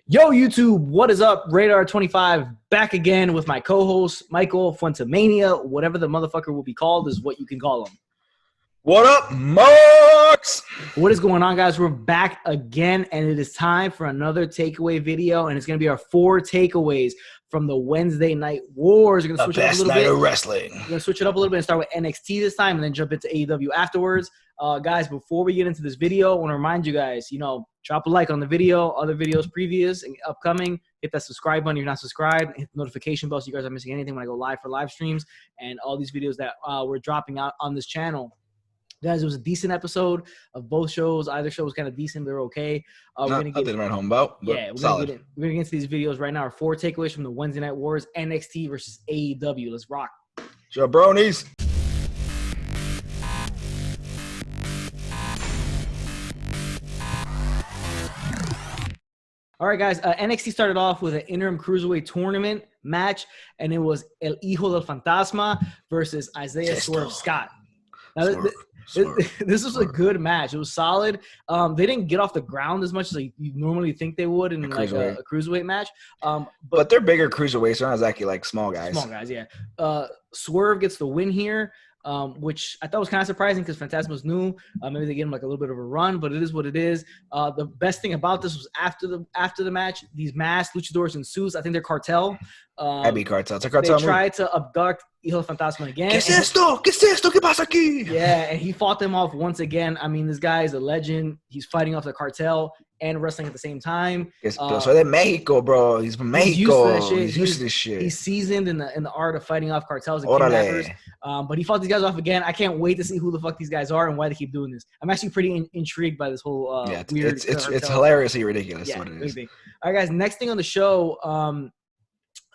Yo, YouTube, what is up? Radar25 back again with my co-host, Michael Fuentemania. Whatever the motherfucker will be called is what you can call him. What up, Marks? What is going on, guys? We're back again, and it is time for another takeaway video, and it's going to be our 4 takeaways from the Wednesday Night Wars. We're going to switch it up a little bit. The best night of wrestling. We're going to switch it up a little bit and start with NXT this time and then jump into AEW afterwards. Guys, before we get into this video, I want to remind you guys, drop a like on the video, other videos previous and upcoming. Hit that subscribe button if you're not subscribed. Hit the notification bell so you guys aren't missing anything when I go live for live streams and all these videos that we're dropping out on this channel. Guys, it was a decent episode of both shows. Either show was kind of decent. They're okay. We're gonna get nothing to write home about, but yeah, solid. We're going to get into these videos right now. Our 4 takeaways from the Wednesday Night Wars, NXT versus AEW. Let's rock. Jabronis. All right, guys. NXT started off with an interim cruiserweight tournament match, and it was El Hijo del Fantasma versus Isiah Swerve Scott. Now, this was a good match. It was solid. They didn't get off the ground as much as you normally think they would in like a cruiserweight match. But they're bigger cruiserweights. They're not exactly like small guys. Small guys, yeah. Swerve gets the win here, which I thought was kind of surprising because Fantasma's new. Maybe they give him like a little bit of a run, but it is what it is. The best thing about this was after the match, these masked luchadors in suits. I think they're cartel. Heavy cartel. It's a cartel. They tried to abduct Hijo del Fantasma again. ¿Qué es esto? ¿Qué es esto? ¿Qué pasa aquí? Yeah, and he fought them off once again. I mean, this guy is a legend. He's fighting off the cartel and wrestling at the same time. So de Mexico, bro. He's from Mexico. He's used to this shit. He's seasoned in the art of fighting off cartels and kidnappers. But he fought these guys off again. I can't wait to see who the fuck these guys are and why they keep doing this. I'm actually pretty intrigued by this whole weird. It's hilariously ridiculous. Yeah, what it is. All right, guys. Next thing on the show.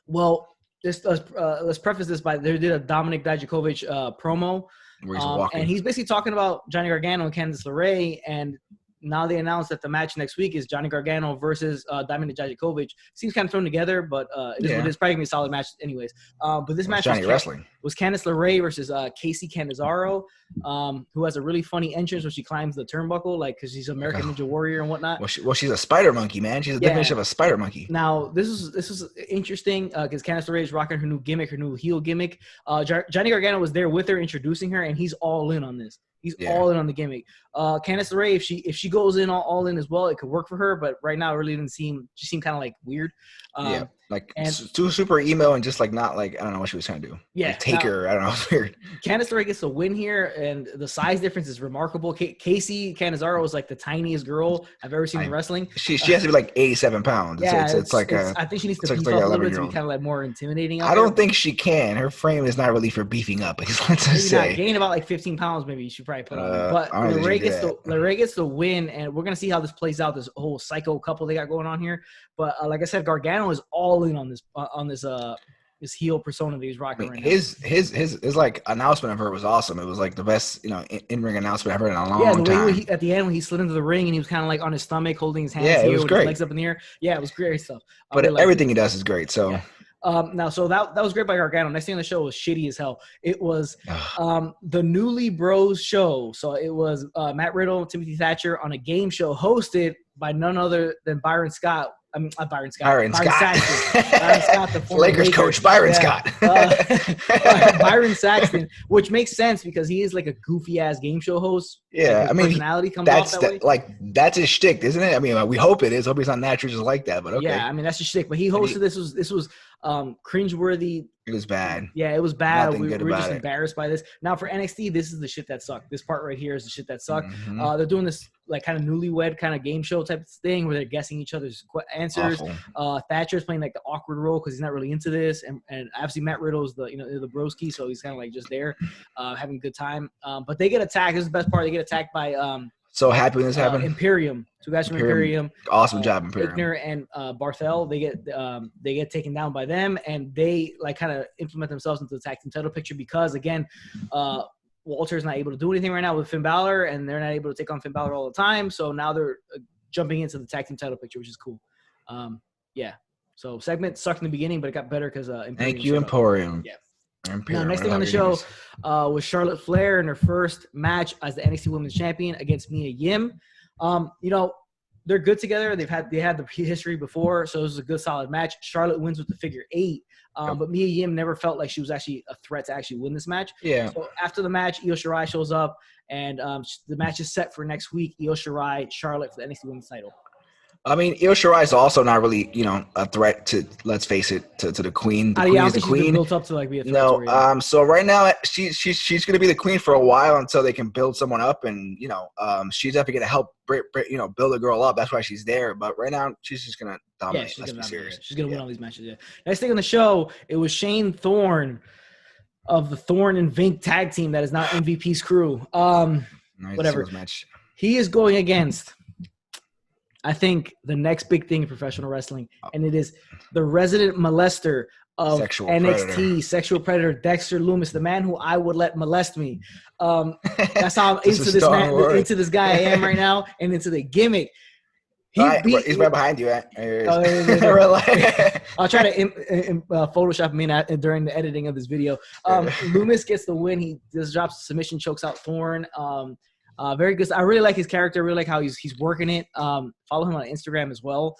Let's preface this by they did a Dominic Dijakovic promo, where he's walking. And he's basically talking about Johnny Gargano and Candice LeRae, and now they announced that the match next week is Johnny Gargano versus Dominic Dijakovic. Seems kind of thrown together, but it's probably gonna be a solid match anyways. But this match was Candice LeRae versus Casey Canizaro, who has a really funny entrance where she climbs the turnbuckle, like because she's American Ninja Warrior and whatnot. Well, she's a spider monkey, man. She's the definition of a spider monkey. Now this is interesting because Candice LeRae is rocking her new gimmick, her new heel gimmick. Johnny Gargano was there with her, introducing her, and he's all in on this. He's all in on the gimmick. Candice LeRae, if she goes in all in as well, it could work for her. But right now, it really didn't seem. She seemed kind of like weird. Too super emo and just like not like I don't know what she was trying to do. Yeah, like Taker. I don't know. It's weird. Candice LeRae gets a win here, and the size difference is remarkable. Casey Canizaro is like the tiniest girl I've ever seen in wrestling. She has to be like 87 pounds. It's like I think she needs to beef up a little bit to be kind of like more intimidating. I don't think she can. Her frame is not really for beefing up. Gain about like 15 pounds, maybe she probably put on. But LeRae gets the win, and we're gonna see how this plays out. This whole psycho couple they got going on here. But like I said, Gargano is all in on this heel persona that he's rocking right now. His like announcement of her was awesome. It was like the best in-ring announcement I've heard in a long time. Yeah, the way at the end when he slid into the ring and he was kind of like on his stomach holding his hands here with his legs up in the air. Yeah, it was great stuff. But everything he does is great. So. Yeah. So that was great by Gargano. Next thing on the show was shitty as hell. It was the Newly Bros show. So it was Matt Riddle, Timothy Thatcher on a game show hosted by none other than Byron Scott. I mean, not Byron Scott. Byron Saxton. Byron Scott, the former Lakers coach, Byron Scott. Byron Saxton, which makes sense because he is like a goofy ass game show host. Yeah, like I mean, personality comes off that way. Like that's his shtick, isn't it? I mean, we hope it is. Hope he's not naturally just like that, but okay. Yeah, I mean that's his shtick. But he hosted this was cringeworthy. It was bad. Yeah, it was bad. Nothing we were just embarrassed by this. Now for NXT, this is the shit that sucked. This part right here is the shit that sucked. Mm-hmm. They're doing this like kind of newlywed kind of game show type of thing where they're guessing each other's answers. Thatcher's playing like the awkward role because he's not really into this, and obviously Matt Riddle's the the broski, so he's kind of like just there, having a good time. But they get attacked. This is the best part. They get attacked by so happy when this happened. Imperium. 2 guys from Imperium. Awesome job, Imperium. Igner and Barthel. They get taken down by them, and they like kind of implement themselves into the tag team title picture because again, Walter's not able to do anything right now with Finn Balor, and they're not able to take on Finn Balor all the time. So now they're jumping into the tag team title picture, which is cool. So segment sucked in the beginning, but it got better because thank you, Emporium. Yeah. Imperium. Now, next thing on the show was Charlotte Flair in her first match as the NXT Women's Champion against Mia Yim. they're good together. They had the history before, so it was a good solid match. Charlotte wins with the figure 8. But Mia Yim never felt like she was actually a threat to actually win this match. Yeah. So after the match, Io Shirai shows up, and the match is set for next week. Io Shirai, Charlotte for the NXT Women's title. I mean, Io Shirai is also not really, a threat to, let's face it, to the queen. The queen is the queen. Built up to like be a threat. No, so right now she's going to be the queen for a while until they can build someone up, and she's definitely going to help, build a girl up. That's why she's there. But right now she's just going to dominate. She's going to win all these matches. Yeah. Next thing on the show, it was Shane Thorn of the Thorn and Vink tag team that is now MVP's crew. Whatever. Match. He is going against, I think, the next big thing in professional wrestling, and it is the resident molester of NXT, sexual predator, Dexter Loomis, the man who I would let molest me. That's how I'm into this guy I am right now, and into the gimmick. He's right behind you. I'll try to Photoshop him in during the editing of this video. Loomis gets the win. He just drops the submission, chokes out Thorn. Very good. I really like his character. I really like how he's working it. Follow him on Instagram as well.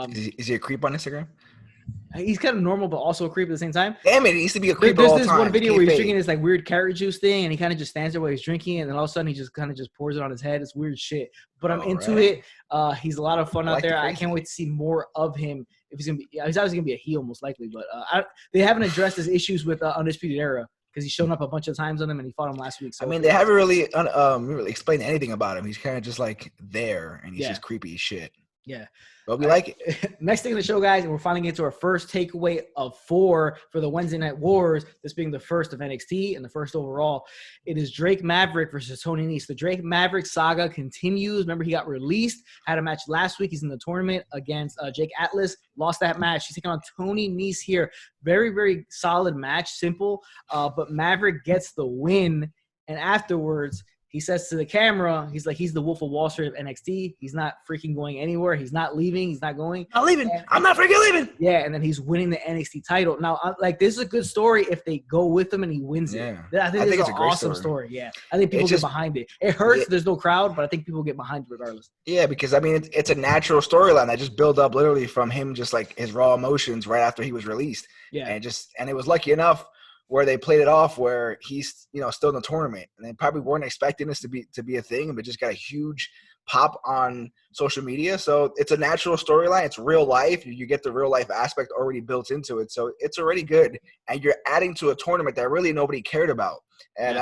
Is he a creep on Instagram? He's kind of normal, but also a creep at the same time. Damn it, he used to be a creep all the time. There's this one video where he's drinking this like weird carrot juice thing, and he kind of just stands there while he's drinking, and then all of a sudden he just kind of just pours it on his head. It's weird shit. But I'm into it. He's a lot of fun out there. I can't wait to see more of him. If he's obviously gonna be a heel most likely, but they haven't addressed his issues with Undisputed Era, because he's shown up a bunch of times on them, and he fought him last week. So I mean, they haven't really explained anything about him. He's kind of just like there, and he's just creepy as shit. Yeah. But we like it. Next thing in the show, guys, and we're finally getting to our first takeaway of 4 for the Wednesday Night Wars, this being the first of NXT and the first overall. It is Drake Maverick versus Tony Nese. The Drake Maverick saga continues. Remember, he got released, had a match last week. He's in the tournament against Jake Atlas. Lost that match. He's taking on Tony Nese here. Very, very solid match. Simple. But Maverick gets the win. And afterwards, he says to the camera, he's like, he's the Wolf of Wall Street of NXT. He's not freaking going anywhere. He's not leaving. He's not going. Not leaving. I'm not freaking leaving. Yeah, and then he's winning the NXT title. Now, this is a good story if they go with him and he wins it. I think it's an awesome story. Yeah, I think people get behind it. It hurts. There's no crowd, but I think people get behind it regardless. Yeah, because, I mean, it's a natural storyline that just built up literally from him, just like his raw emotions right after he was released. Yeah. And it was lucky enough where they played it off where he's, still in the tournament, and they probably weren't expecting this to be a thing, but just got a huge pop on social media. So it's a natural storyline. It's real life. You get the real life aspect already built into it. So it's already good. And you're adding to a tournament that really nobody cared about. And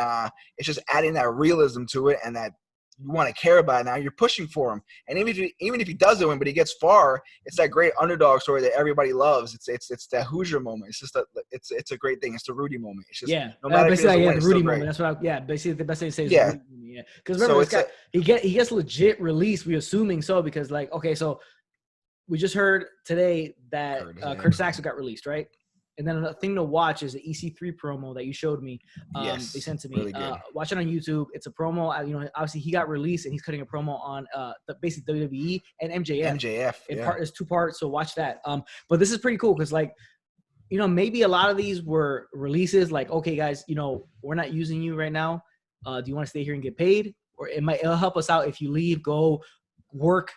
it's just adding that realism to it, and that you want to care about it now. You're pushing for him. And even if he doesn't win, but he gets far, it's that great underdog story that everybody loves. It's that Hoosier moment. It's just it's a great thing. It's the Rudy moment. It's just no matter if the Rudy moment. That's what basically the best thing to say is the Rudy moment. Because remember, so he gets legit released. We're assuming so, because so we just heard today that Kurt Saxon got released, right? And then another thing to watch is the EC3 promo that you showed me. They sent to me. Really good. Watch it on YouTube. It's a promo. Obviously he got released and he's cutting a promo on basically WWE and MJF. It's 2 parts, so watch that. But this is pretty cool because maybe a lot of these were releases like, okay, guys, we're not using you right now. Do you want to stay here and get paid? Or it'll help us out if you leave, go work.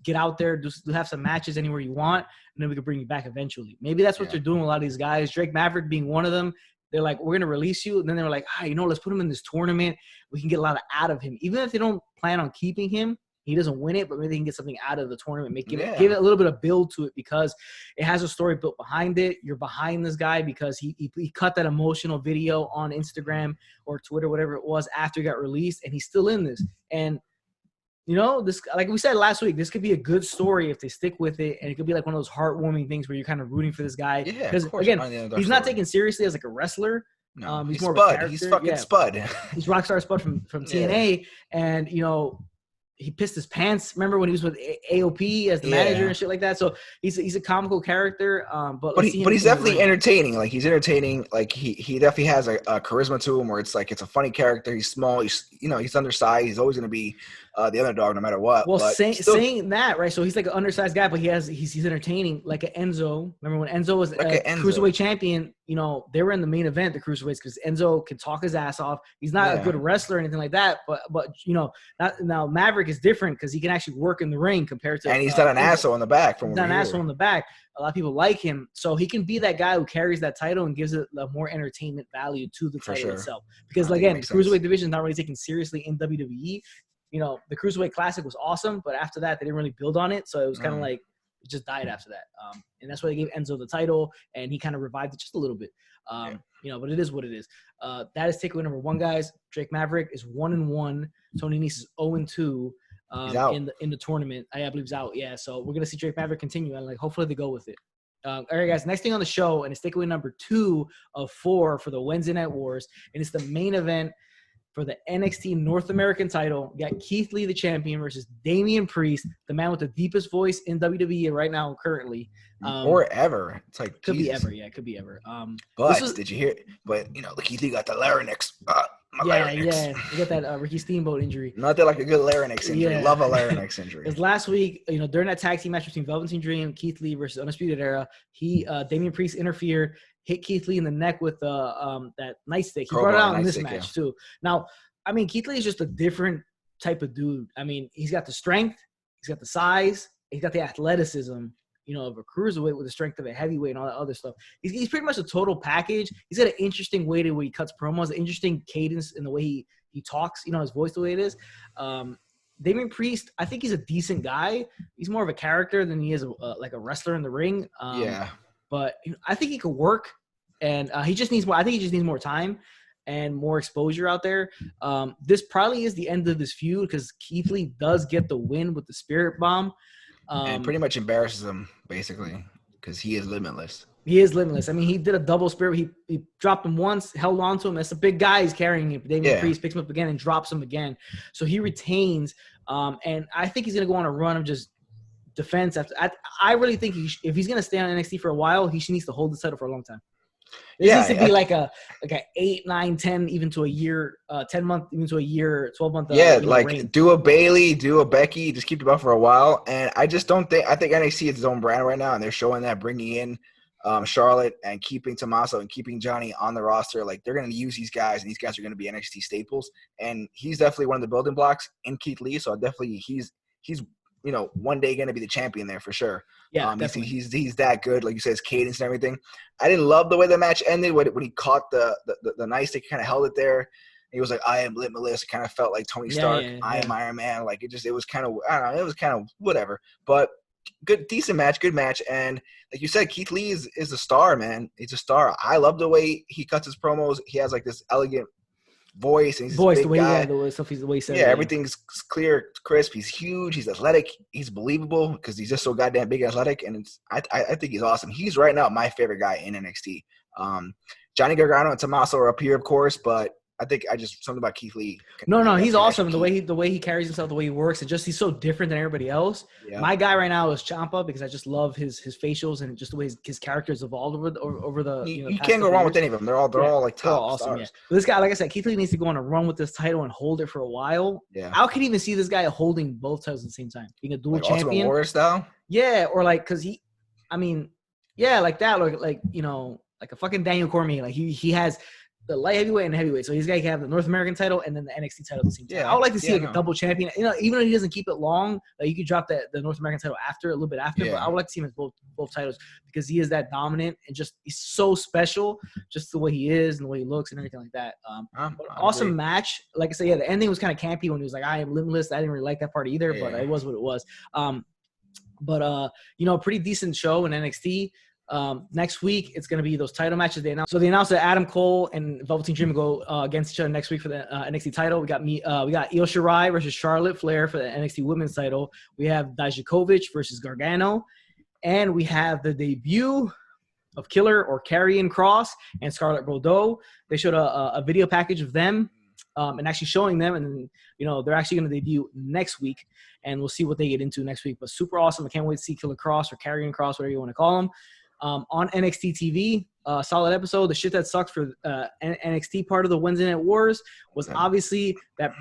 Get out there, just have some matches anywhere you want, and then we can bring you back eventually. Maybe that's what they're doing with a lot of these guys. Drake Maverick being one of them. They're like, we're going to release you. And then they're like, let's put him in this tournament. We can get a lot out of him. Even if they don't plan on keeping him, he doesn't win it, but maybe they can get something out of the tournament. Give it a little bit of build to it, because it has a story built behind it. You're behind this guy because he cut that emotional video on Instagram or Twitter, whatever it was, after he got released, and he's still in this. And this, like we said last week, this could be a good story if they stick with it, and it could be like one of those heartwarming things where you're kind of rooting for this guy. Yeah, because again, he's not taken seriously as like a wrestler. No, he's more Spud. of a character. He's fucking Spud. He's Rockstar Spud from TNA, and he pissed his pants. Remember when he was with AOP as the manager and shit like that? So he's a comical charter, but he's definitely entertaining. Like, he's entertaining. Like, he definitely has a charisma to him where it's like it's a funny character. He's small. He's undersized. He's always going to be the underdog no matter what. Well, but saying that, right? So he's like an undersized guy, but he's entertaining, like an Enzo. Remember when Enzo was like a cruiserweight champion? You know, they were in the main event, the cruiserweights, because Enzo can talk his ass off. He's not a good wrestler or anything like that, but you know, now Maverick is different because he can actually work in the ring compared to. And he's not an asshole in the back. He's not an asshole in the back. A lot of people like him, so he can be that guy who carries that title and gives it a more entertainment value to the title itself. Because again, the cruiserweight division is not really taken seriously in WWE. You know, the Cruiserweight Classic was awesome, but after that, they didn't really build on it. So it was kind of like it just died after that. And that's why they gave Enzo the title, and he kind of revived it just a little bit. You know, but it is what it is. That is takeaway number 1, guys. Drake Maverick is 1-1. Tony Nese is 0-2 in the tournament. I believe he's out. Yeah, so we're gonna see Drake Maverick continue, and like hopefully they go with it. All right, guys. Next thing on the show, and it's takeaway number 2 of 4 for the Wednesday Night Wars, and it's the main event for the NXT North American title. We got Keith Lee, the champion, versus Damien Priest, the man with the deepest voice in WWE right now, currently. Or ever. It's like, could be ever. Yeah, could be ever. But did you hear it? But, you know, Keith Lee got the larynx. Larynx. Yeah. You got that Ricky Steamboat injury. Nothing like a good larynx injury. Yeah. Love a larynx injury. Because last week, you know, during that tag team match between Velveteen Dream, Keith Lee versus Undisputed Era, Damien Priest interfered, hit Keith Lee in the neck with that nightstick. He brought it out in this match too. Now, I mean, Keith Lee is just a different type of dude. I mean, he's got the strength, he's got the size, he's got the athleticism, you know, of a cruiserweight with the strength of a heavyweight and all that other stuff. He's pretty much a total package. He's got an interesting way to where he cuts promos, an interesting cadence in the way he talks, you know, his voice the way it is. Damien Priest, I think he's a decent guy. He's more of a character than he is like a wrestler in the ring. But I think he could work, and he just needs more. I think he just needs more time and more exposure out there. This probably is the end of this feud because Keith Lee does get the win with the Spirit Bomb. And pretty much embarrasses him, basically, because he is limitless. He is limitless. I mean, he did a double Spirit. He dropped him once, held on to him. That's a big guy. He's carrying him. Damien Priest picks him up again and drops him again. So he retains. And I think he's going to go on a run of just defense. I really think if he's going to stay on NXT for a while, he needs to hold the title for a long time. This needs to be like a 8, 9, 10, even to a year, 10 month, even to a year, 12 month. Like do a Bailey, do a Becky, just keep it up for a while. And I just don't think I think NXT is its own brand right now, and they're showing that, bringing in Charlotte and keeping Tommaso and keeping Johnny on the roster. Like they're going to use these guys, and these guys are going to be NXT staples. And he's definitely one of the building blocks in Keith Lee. So definitely he's you know, one day going to be the champion there for sure. Yeah, he's that good. Like you said, his cadence and everything. I didn't love the way the match ended when he caught the nightstick, kind of held it there. He was like, I am limitless. It kind of felt like Tony Stark. I am Iron Man. Like it was kind of, I don't know, it was kind of whatever. But decent match, good match. And like you said, Keith Lee is a star, man. He's a star. I love the way he cuts his promos. He has like this elegant voice, and he's the way he said everything's clear, crisp. He's huge, he's athletic, he's believable because he's just so goddamn big and athletic. And I think he's awesome. He's right now my favorite guy in NXT. Johnny Gargano and Tommaso are up here, of course, but I think something about Keith Lee. No, he's awesome. The way he carries himself, the way he works, and just he's so different than everybody else. Yeah. My guy right now is Ciampa because I just love his facials and just the way his characters evolved over the. You can't go wrong with any of them. They're all like top awesome. Stars. Yeah. But this guy, like I said, Keith Lee needs to go on a run with this title and hold it for a while. Yeah. I could even see this guy holding both titles at the same time, being a dual champion. Ultimate Warrior style. Yeah, or like because like that, or like like a fucking Daniel Cormier. Like he has the light heavyweight and heavyweight. So he's got to have the North American title and then the NXT title at the same time. I would like to see a double champion. Even though he doesn't keep it long, like you could drop the North American title a little bit after. But I would like to see him as both titles because he is that dominant and just he's so special, just the way he is and the way he looks and everything like that. Awesome match. Like I said, the ending was kind of campy when he was like, I am limitless. I didn't really like that part either, but it was what it was. Pretty decent show in NXT. Next week it's going to be those title matches they announced. So they announced that Adam Cole and Velveteen Dream will go against each other next week for the NXT title. We got Io Shirai versus Charlotte Flair for the NXT Women's title. We have Dijakovic versus Gargano, and we have the debut of Killer or Karrion Kross and Scarlett Bordeaux. They showed a video package of them and actually showing them, and they're actually going to debut next week, and we'll see what they get into next week. But super awesome! I can't wait to see Killer Kross or Karrion Kross, whatever you want to call them. On NXT TV, solid episode. The shit that sucks for NXT part of the Wednesday Night Wars was obviously that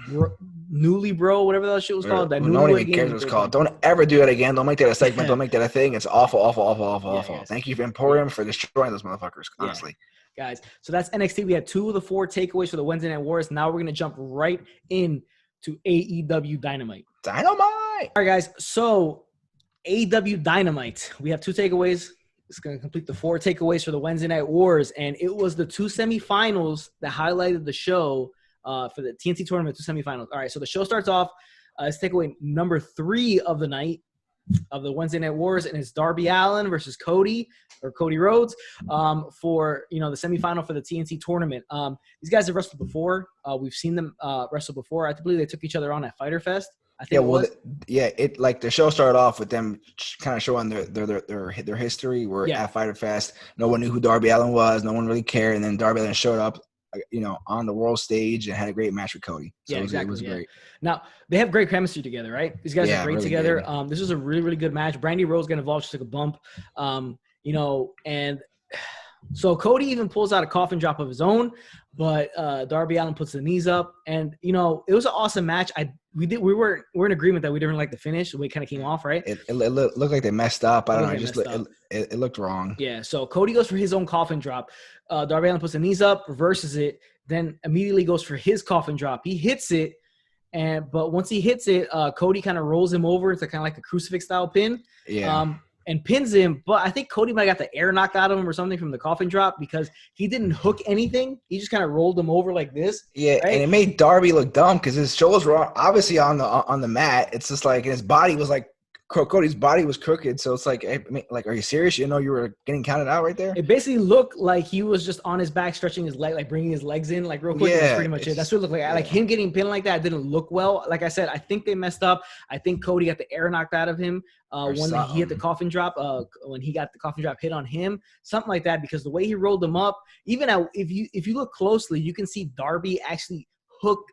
newly bro, whatever that shit was called. That no one even cares what it's called. Don't ever do that again. Don't make that a segment. Don't make that a thing. It's awful, awful, awful, awful, awful. Yes. Thank you, Emporium, for destroying those motherfuckers, honestly. Yeah. Guys, so that's NXT. We had 2 of the 4 takeaways for the Wednesday Night Wars. Now we're going to jump right into AEW Dynamite. All right, guys. So AEW Dynamite. We have 2 takeaways. It's going to complete the 4 takeaways for the Wednesday Night Wars. And it was the 2 semifinals that highlighted the show for the TNT tournament, 2 semifinals. All right, so the show starts off. Let's takeaway number 3 of the night of the Wednesday Night Wars, and it's Darby Allin versus Cody Rhodes for the semifinal for the TNT tournament. These guys have wrestled before. We've seen them wrestle before. I believe they took each other on at Fyter Fest. I think it like the show started off with them kind of showing their history. We're at Fyter Fest. No one knew who Darby Allin was. No one really cared, and then Darby Allin showed up, on the world stage and had a great match with Cody. So it was great. Now, they have great chemistry together, right? These guys are great really together. This was a really, really good match. Brandy Rhodes got involved. She took a bump, and so Cody even pulls out a coffin drop of his own, but Darby Allin puts the knees up, and it was an awesome match. We were in agreement that we didn't like the finish. The way it kind of came off, right? It looked like they messed up. I don't know. It looked wrong. Yeah. So Cody goes for his own coffin drop. Darby Allin puts the knees up, reverses it, then immediately goes for his coffin drop. He hits it, but once he hits it, Cody kind of rolls him over. It's kind of like a crucifix style pin. Yeah. And pins him, but I think Cody might have got the air knocked out of him or something from the coffin drop because he didn't hook anything. He just kind of rolled him over like this. Yeah, right? And it made Darby look dumb because his shoulders were obviously on the mat. It's just like, and his body was like, Cody's body was crooked. So it's like, are you serious? You were getting counted out right there? It basically looked like he was just on his back, stretching his leg, like bringing his legs in, like real quick. Yeah, that's pretty much it. That's what it looked like. Like him getting pinned like that didn't look well. Like I said, I think they messed up. I think Cody got the air knocked out of him when he hit the coffin drop. When he got the coffin drop hit on him, something like that. Because the way he rolled him up, even if you look closely, you can see Darby actually hook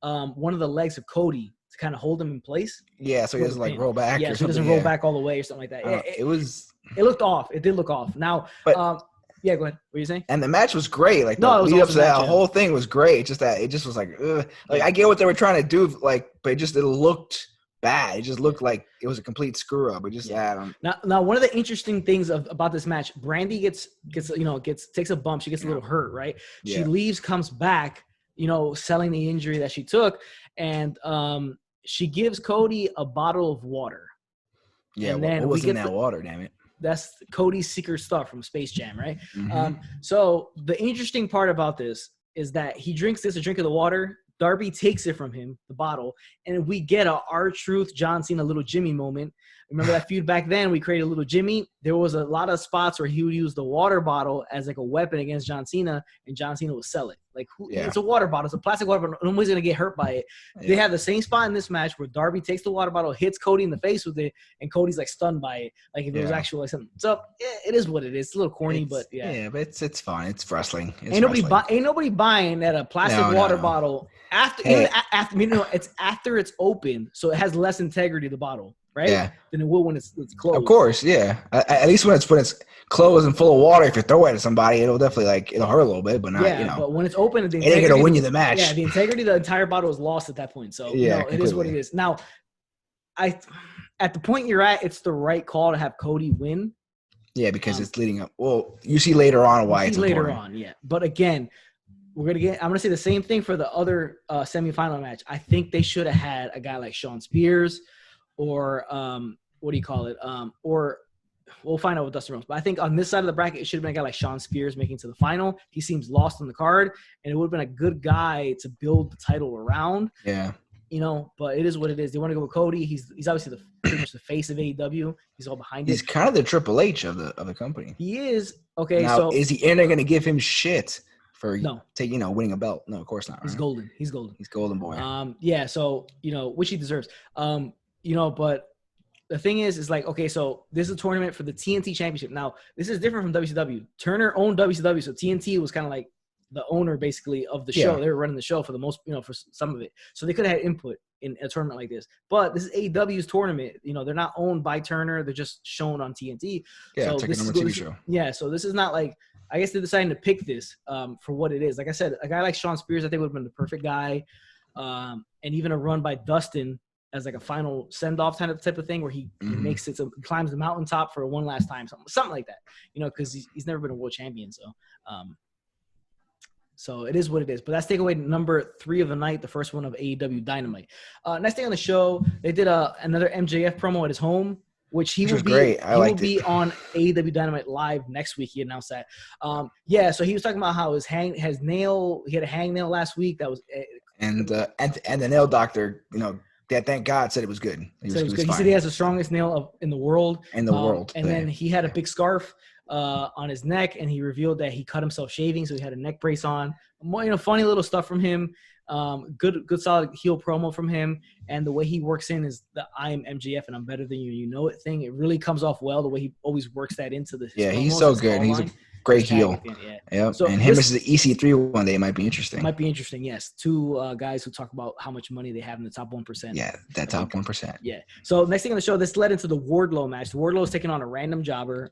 one of the legs of Cody to kind of hold him in place. Yeah, so he doesn't roll back. Yeah, so he doesn't roll back all the way or something like that. It looked off. It did look off. Now, but, go ahead. What were you saying? And the match was great. Like the lead up to that whole thing was great. Just that it just was like, ugh. Like I get what they were trying to do, but it looked bad. It just looked like it was a complete screw up. It just Now one of the interesting things about this match, Brandy takes a bump. She gets a little hurt, right? Yeah. She leaves, comes back, selling the injury that she took, and she gives Cody a bottle of water. Yeah, and then what was in that water, damn it? That's Cody's secret stuff from Space Jam, right? Mm-hmm. So the interesting part about this is that he drinks a drink of the water. Darby takes it from him, the bottle, and we get a R-Truth, John Cena, little Jimmy moment. Remember that feud back then? We created a little Jimmy. There was a lot of spots where he would use the water bottle as like a weapon against John Cena, and John Cena would sell it. It's a water bottle. It's a plastic water bottle. Nobody's going to get hurt by it. Yeah. They have the same spot in this match where Darby takes the water bottle, hits Cody in the face with it, and Cody's stunned by it. Like if it was actually something. So it is what it is. It's a little corny, but yeah. Yeah, but it's fine. It's wrestling. Ain't nobody buying at a plastic water bottle it's after it's open, so it has less integrity, the bottle. Right? Yeah. Than it will when it's closed. Of course, yeah. At least when it's closed and full of water, if you throw it at somebody, it'll definitely it'll hurt a little bit, but not, but when it's open, it ain't gonna win you the match. Yeah, the integrity of the entire bottle is lost at that point. So it is what it is. Now, at the point you're at, it's the right call to have Cody win. Yeah, because it's leading up. Well, you see later on why it's later important. On, yeah. But again, I'm gonna say the same thing for the other semifinal match. I think they should have had a guy like Shawn Spears. Or or we'll find out with Dustin Rhodes. But I think on this side of the bracket, it should have been a guy like Shawn Spears making to the final. He seems lost on the card, and it would have been a good guy to build the title around. Yeah. But it is what it is. They want to go with Cody. He's obviously pretty much the face of AEW. He's all behind it. He's kind of the Triple H of the company. He is. Okay, now, so is he going to give him shit for winning a belt? No, of course not. Right? He's golden. He's golden boy. Yeah. So which he deserves. But the thing is okay, so this is a tournament for the TNT Championship. Now, this is different from WCW. Turner owned WCW, so TNT was kind of like the owner, basically, of the show. They were running the show for the most, for some of it. So they could have had input in a tournament like this. But this is AEW's tournament. They're not owned by Turner. They're just shown on TNT. Yeah, so it's like a normal TV show. Yeah, so this is not like I guess they're deciding to pick this for what it is. Like I said, a guy like Shawn Spears, I think would have been the perfect guy. And even a run by Dustin as like a final send-off type of thing where he makes it so he climbs the mountaintop for one last time, something like that, because he's never been a world champion. So it is what it is. But that's takeaway number 3 of the night, the first one of AEW Dynamite. Next thing on the show, they did another MJF promo at his home, which will be on AEW Dynamite Live next week. He announced that. So he was talking about how he had a hangnail last week. That was and the nail doctor, thank God said it was good. He said he has the strongest nail in the world. In the world. And then he had a big scarf on his neck, and he revealed that he cut himself shaving, so he had a neck brace on. Funny little stuff from him. Good solid heel promo from him, and the way he works in is the "I am MJF and I'm better than you it" thing. It really comes off well. The way he always works that into the he's so good. He's a great heel. Yeah. So and him as the EC3 one day might be interesting. Might be interesting. Yes, 2 guys who talk about how much money they have in the top 1%. Yeah, that top 1%. Yeah. So next thing on the show, this led into the Wardlow match. The Wardlow is taking on a random jobber.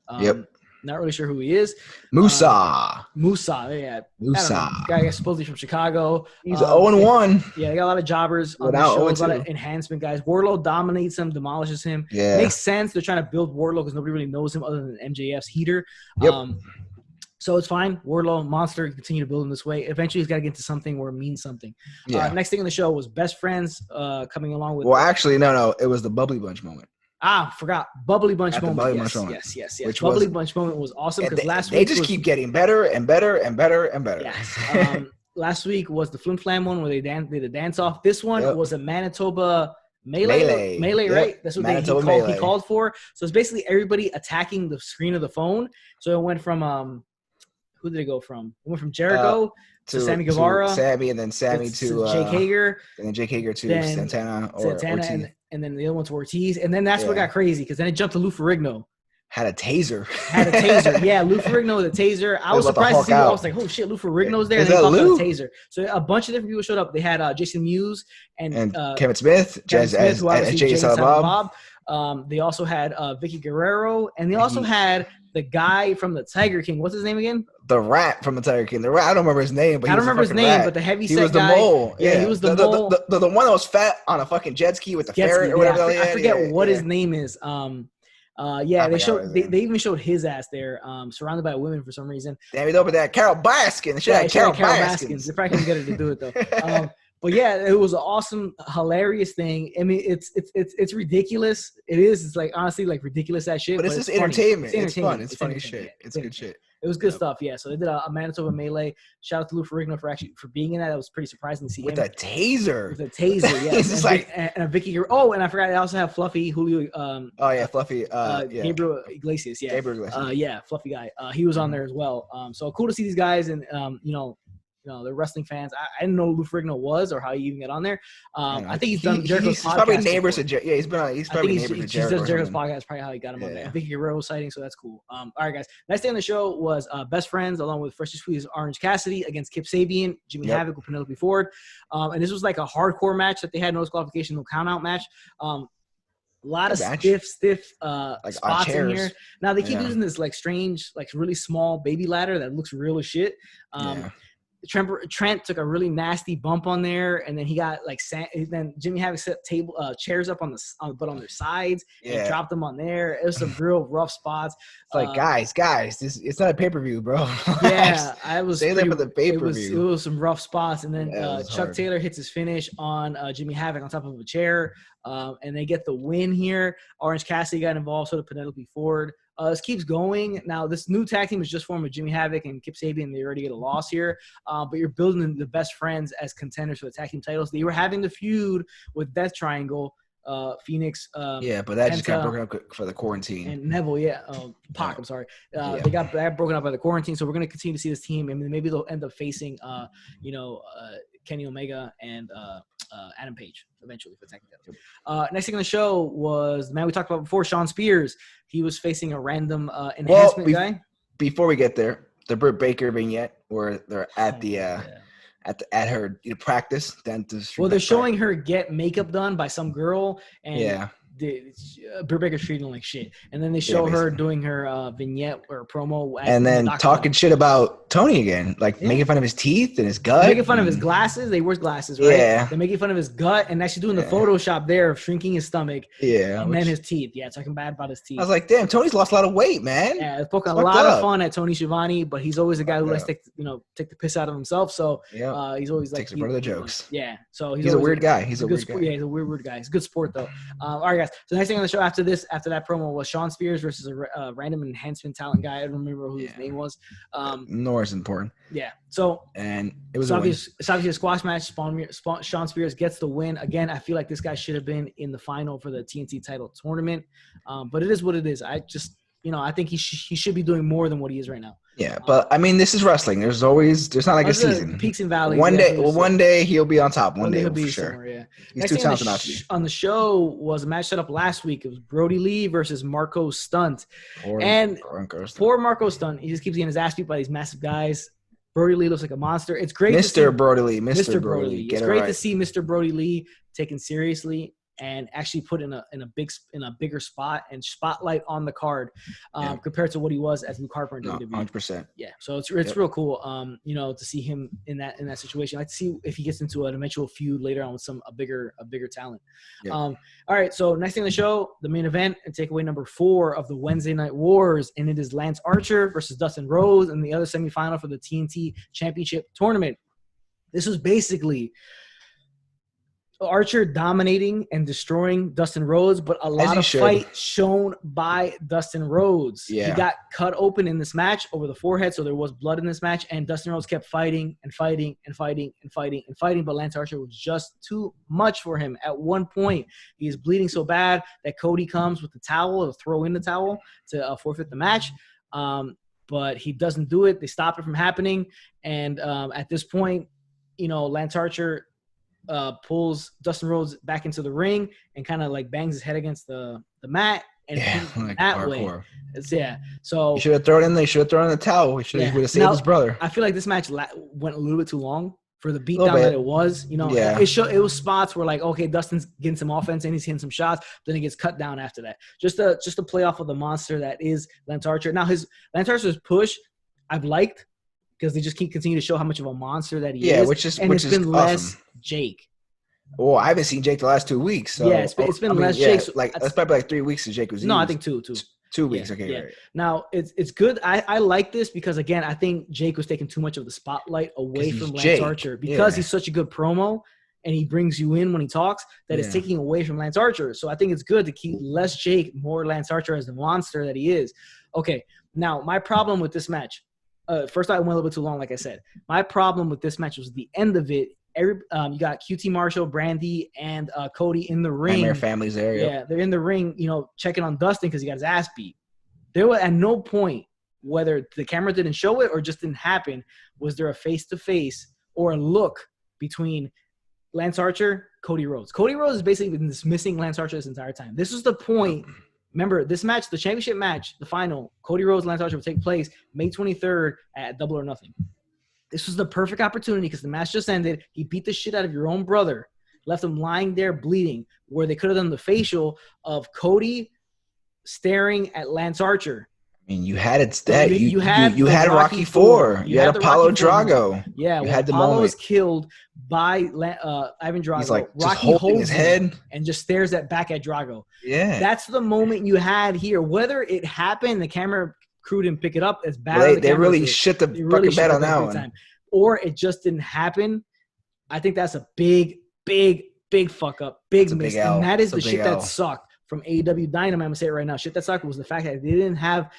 Not really sure who he is. Musa, yeah. Musa. Guy supposedly from Chicago. He's 0-1. Yeah, they got a lot of jobbers on the show. A lot of enhancement guys. Wardlow dominates him, demolishes him. Yeah. Makes sense. They're trying to build Wardlow because nobody really knows him other than MJF's heater. Yep. So it's fine. Wardlow, monster, continue to build him this way. Eventually, he's got to get into something where it means something. Yeah. Next thing on the show was Best Friends coming along with. Well, actually, no. It was the Bubbly Bunch moment. Forgot. Bubbly Bunch moment. Yes. Bubbly Bunch moment was awesome because last week they just keep getting better and better and better and better. Yes. Last week was the Flim Flam one where they did a dance off. This one was a Manitoba melee, right? That's what he called for. So it's basically everybody attacking the screen of the phone. So it went from who did it go from? It went from Jericho to Sammy Guevara, and then Sammy to Jake Hager, and then Jake Hager to Santana Ortiz. And then the other one to Ortiz, and then that's what got crazy because then it jumped to Lou Ferrigno. Had a taser. Yeah, Lou Ferrigno with a taser. I was surprised to see. I was like, "Oh shit, Lou Ferrigno's there!" Is that Lou? A taser. So a bunch of different people showed up. They had Jason Mewes and Kevin Smith, as Jay Silent Bob. They also had Vicky Guerrero, and they also had the guy from the Tiger King. What's his name again? The rat from the Tiger King. The rat. I don't remember his name, but I don't remember his name. Rat. But the heavy set guy. He was the mole. Yeah, he was the mole. The one that was fat on a fucking jet ski with the ferret or whatever. I forget what his name is. They even showed his ass there, surrounded by women for some reason. Damn it, over there, Carol Baskin. Carol Baskin. They probably couldn't get her to do it though. But yeah, it was an awesome, hilarious thing. I mean, it's ridiculous. It is. It's like honestly like ridiculous that shit. But it's just entertainment. It's fun. It's funny shit. It's good shit. It was good stuff. Yeah. So they did a Manitoba melee. Shout out to Lou Ferrigno for being in that. That was pretty surprising to see with him. a taser. With a taser. Yeah. and a Vicky. Oh, and I forgot. I also have Fluffy Julio. Fluffy. Gabriel Iglesias. Yeah. Gabriel Iglesias. Fluffy guy. He was on there as well. So cool to see these guys and the wrestling fans. I didn't know who Lou Ferrigno was or how he even got on there. I think he's done Jericho's podcast. He's probably neighbors to Jericho. Yeah, he's probably neighbors to Jericho. He does Jericho's podcast. Probably how he got him on there. Vicky Guerrero sighting, so that's cool. All right, guys. Next day on the show was Best Friends, along with Fresh Squeeze Orange Cassidy against Kip Sabian, Jimmy Havoc with Penelope Ford. And this was like a hardcore match that they had, no disqualification, no count out match. A lot of stiff spots in here. Now they keep using this like strange, like really small baby ladder that looks real as shit. Trent took a really nasty bump on there, and then he got like then Jimmy Havoc set chairs up on their sides and dropped them on there. It was some real rough spots. It's like guys, it's not a pay-per-view, bro. Yeah, I was save that for the pay-per-view. It was some rough spots, and then Chuck Taylor hits his finish on Jimmy Havoc on top of a chair, and they get the win here. Orange Cassidy got involved, so did Penelope Ford. This keeps going. Now, this new tag team is just formed with Jimmy Havoc and Kip Sabian. They already get a loss here. But you're building the Best Friends as contenders for the tag team titles. They were having the feud with Death Triangle, Phoenix. But that just got broken up for the quarantine. And Neville, Pac, I'm sorry. They got that broken up by the quarantine. So we're going to continue to see this team. I mean, maybe they'll end up facing, Kenny Omega and Adam Page eventually for the tag team titles. Next thing on the show was the man we talked about before, Shawn Spears. He was facing a random enhancement guy. Before we get there, the Britt Baker vignette where they're at at her practice dentist. Well, they're showing her get makeup done by some girl, and Britt Baker's treating him like shit. And then they show her doing her vignette or promo. And then talking shit about Tony again, like making fun of his teeth and his gut. Making fun of his glasses. They wear glasses, right? Yeah. They're making fun of his gut and actually doing the Photoshop there of shrinking his stomach. Yeah. And then his teeth. Yeah, talking bad about his teeth. I was like, damn, Tony's lost a lot of weight, man. Yeah, it's poking a lot of fun at Tony Schiavone, but he's always a guy who likes to take the piss out of himself. So he's always like takes part of the jokes. Yeah. So he's a weird guy. He's a weird guy. Yeah, he's a weird guy. He's a good sport though. All right, guys. So the next thing on the show after that promo was Shawn Spears versus a random enhancement talent guy. I don't remember who his name was. Nor is important. Yeah. So and it was it's obviously a squash match. Shawn Spears gets the win. Again, I feel like this guy should have been in the final for the TNT title tournament. But it is what it is. I think he should be doing more than what he is right now. Yeah, but I mean, this is wrestling. There's not like a season. Peaks and valleys. One day he'll be on top. One day he'll be for sure. Somewhere, yeah. He's too talented not to be. On the show was a match set up last week. It was Brody Lee versus Marco Stunt. Poor Marco Stunt. He just keeps getting his ass beat by these massive guys. Brody Lee looks like a monster. It's great. Mr. Brody Lee. Mr. Brody Lee. It's great to see Mr. Brody Lee taken seriously and actually put in a bigger spot and spotlight on the card compared to what he was as Luke Harper in WWE. 100%. Yeah, so it's real cool, to see him in that situation. I'd see if he gets into an eventual feud later on with a bigger talent. Yeah. All right, so next thing on the show, the main event and takeaway number 4 of the Wednesday Night Wars, and it is Lance Archer versus Dustin Rhodes in the other semifinal for the TNT Championship tournament. This was basically Archer dominating and destroying Dustin Rhodes, but a lot of fight shown by Dustin Rhodes. Yeah. He got cut open in this match over the forehead, so there was blood in this match, and Dustin Rhodes kept fighting and fighting and fighting and fighting and fighting, but Lance Archer was just too much for him. At one point, he is bleeding so bad that Cody comes with the towel to throw in the towel to forfeit the match, but he doesn't do it. They stop it from happening, and at this point, Lance Archer pulls Dustin Rhodes back into the ring and kind of like bangs his head against the mat, and like that hardcore. way, so he should have thrown in. They should have thrown in the towel. He would have saved his brother. I feel like this match went a little bit too long for the beatdown that it was. It was spots where like, okay, Dustin's getting some offense and he's hitting some shots, then he gets cut down after that. Just a play off of the monster that is Lance Archer. Now Lance Archer's push, I've liked, because they just continue to show how much of a monster that he is. Yeah, which is been less awesome. Jake. Oh, I haven't seen Jake the last 2 weeks. So, it's been less Jake. So that's probably like 3 weeks since Jake was. No, I think 2. 2 weeks. Yeah, okay. Yeah. Right. Now it's good. I like this because again, I think Jake was taking too much of the spotlight away from Lance Archer because he's such a good promo and he brings you in when he talks that it's taking away from Lance Archer. So I think it's good to keep less Jake, more Lance Archer as the monster that he is. Okay. Now my problem with this match. First, I went a little bit too long, like I said. My problem with this match was the end of it. You got QT Marshall, Brandy, and Cody in the ring. And their families there. Yeah, they're in the ring, checking on Dustin because he got his ass beat. There was at no point, whether the camera didn't show it or just didn't happen, was there a face-to-face or a look between Lance Archer, Cody Rhodes. Cody Rhodes has basically been dismissing Lance Archer this entire time. This was the point. Remember, this match, the championship match, the final, Cody Rhodes, Lance Archer will take place May 23rd at Double or Nothing. This was the perfect opportunity because the match just ended. He beat the shit out of your own brother, left him lying there bleeding, where they could have done the facial of Cody staring at Lance Archer. I mean, you had it. You had Rocky Rocky 4. You had Apollo Drago. Yeah, you had the Apollo moment. Was killed by Ivan Drago. He's like Rocky just holding his head and just stares back at Drago. Yeah, that's the moment you had here. Whether it happened, the camera crew didn't pick it up as bad. They really shit the fucking bed on that one. Or it just didn't happen. I think that's a big fuck up, big miss, and that is the shit that sucked from AEW Dynamite. I'm gonna say it right now. Shit that sucked was the fact that they didn't have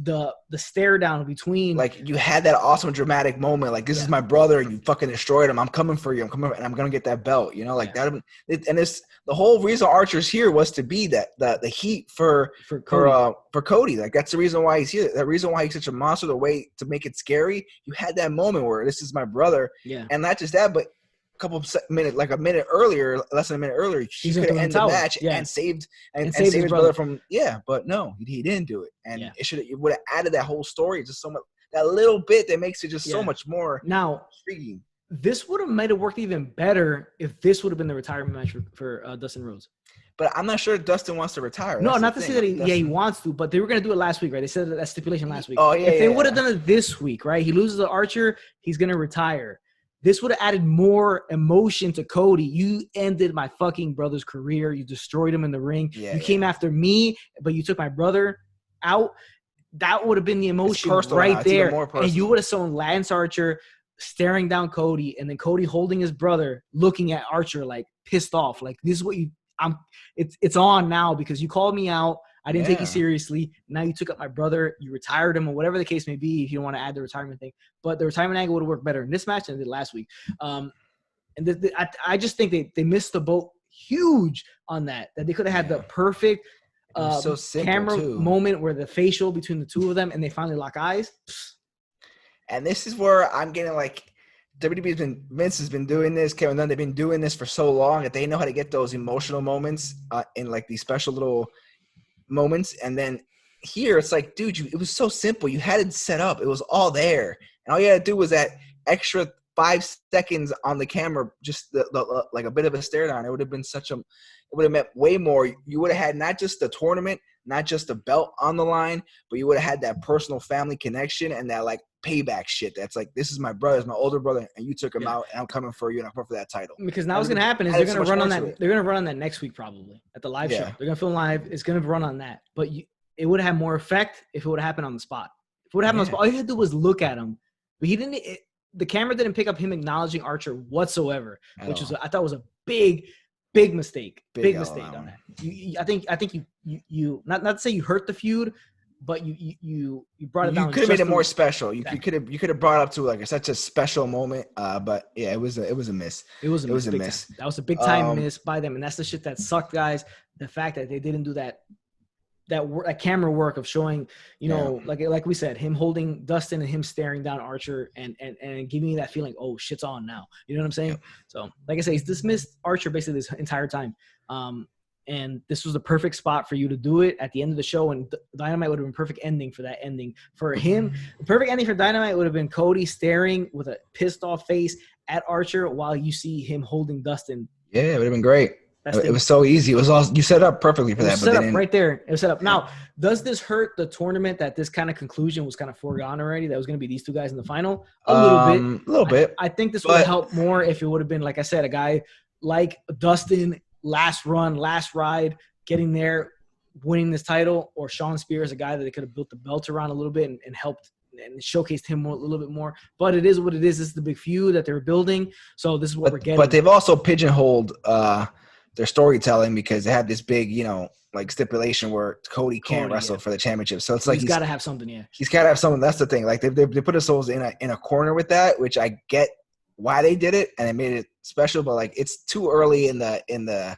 the stare down between. Like you had that awesome dramatic moment. Like this is my brother, and you fucking destroyed him. I'm coming for you. And I'm gonna get that belt. That. And it's the whole reason Archer's here was to be that the heat for Cody. Like that's the reason why he's here. That reason why he's such a monster. The way to make it scary. You had that moment where this is my brother. Yeah. And not just that, but a minute earlier, less than a minute earlier, he could have ended the match and saved his brother from but no, he didn't do it, and it would have added that whole story just so much, that little bit that makes it just so much more now intriguing. This might have worked even better if this would have been the retirement match for Dustin Rhodes. But I'm not sure Dustin wants to retire. No, That's not the to thing. say that he wants to, but they were going to do it last week, right? They said that stipulation last week. Oh, yeah, if they yeah, would have done it this week, right? He loses to Archer, he's going to retire. This would have added more emotion to Cody. You ended my fucking brother's career. You destroyed him in the ring. Yeah, you came after me, but you took my brother out. That would have been the emotion right there. And you would have shown Lance Archer staring down Cody, and then Cody holding his brother, looking at Archer like pissed off. Like, this is what it's on now because you called me out. I didn't take you seriously. Now you took up my brother. You retired him or whatever the case may be if you don't want to add the retirement thing. But the retirement angle would have worked better in this match than it did last week. I just think they missed the boat huge on that they could have had the perfect camera moment where the facial between the two of them and they finally lock eyes. And this is where I'm getting like Vince has been doing this. Kevin Dunn, they've been doing this for so long that they know how to get those emotional moments in like these special little moments. And then here it's like, dude, it was so simple. You had it set up. It was all there. And all you had to do was that extra 5 seconds on the camera, just like a bit of a stare down. It would have been it would have meant way more. You would have had not just the tournament, not just the belt on the line, but you would have had that personal family connection and that like payback shit. That's like, this is my brother, my older brother, and you took him out, and I'm coming for you, and I'm coming for that title. Because now what's gonna happen is they're gonna run on that. They're gonna run on that next week probably at the live show. They're gonna film live. It's gonna run on that. But it would have had more effect if it would have happened on the spot. If it would have happened on the spot, all you had to do was look at him. But he didn't. The camera didn't pick up him acknowledging Archer whatsoever, which I thought was a big mistake. Big mistake on that. I think you not to say you hurt the feud, but you brought it down. You could have made it more special. You could have brought it up to like such a special moment. But yeah, it was a miss. It was a miss. That was a big time miss by them, and that's the shit that sucked, guys. The fact that they didn't do that camera work of showing, like we said, him holding Dustin and him staring down Archer and giving me that feeling, oh, shit's on now. You know what I'm saying? Yep. So, like I say, he's dismissed Archer basically this entire time. And this was the perfect spot for you to do it at the end of the show, and Dynamite would have been perfect ending for that ending. For him, the perfect ending for Dynamite would have been Cody staring with a pissed off face at Archer while you see him holding Dustin. Yeah, it would have been great. It was so easy. It was all you set it up perfectly for that. Set up right there. It was set up. Now, does this hurt the tournament that this kind of conclusion was kind of foregone already? That was going to be these two guys in the final? A little bit. I think this would have helped more if it would have been, like I said, a guy like Dustin, last ride, getting there, winning this title, or Shawn Spears, a guy that they could have built the belt around a little bit and helped and showcased him a little bit more. But it is what it is. This is the big feud that they're building. So this is what we're getting. But they've also pigeonholed their storytelling because they have this big, like stipulation where Cody can't wrestle for the championship. So it's like he's got to have something. Yeah, he's got to have something. That's the thing. Like they put themselves in a corner with that, which I get why they did it and they made it special. But like it's too early in the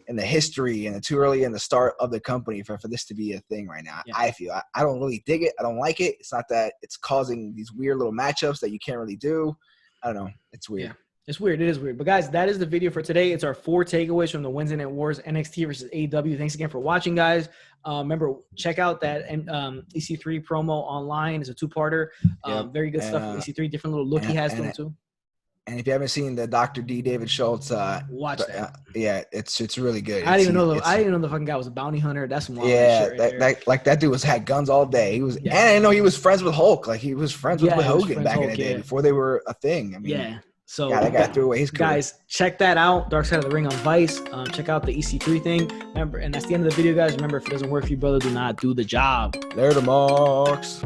history and too early in the start of the company for this to be a thing right now. Yeah. I feel I don't really dig it. I don't like it. It's not that it's causing these weird little matchups that you can't really do. I don't know. It's weird. Yeah. It's weird. It is weird. But, guys, that is the video for today. It's our 4 takeaways from the Wednesday Night Wars NXT versus AEW. Thanks again for watching, guys. Remember, check out that EC3 promo online. It's a 2-parter. Very good stuff from EC3. Different little look he has to him, too. And if you haven't seen the Dr. D. David Schultz, watch that. It's really good. I didn't even know the fucking guy was a bounty hunter. That's some wild shit that dude had guns all day. He was, and I didn't know he was friends with Hulk. Like he was friends with Hogan back in the day before they were a thing. I mean, So that guy threw away his career. Guys, check that out. Dark Side of the Ring on Vice. Check out the EC3 thing. Remember, and that's the end of the video, guys. Remember, if it doesn't work for you, brother, do not do the job. Later, the marks.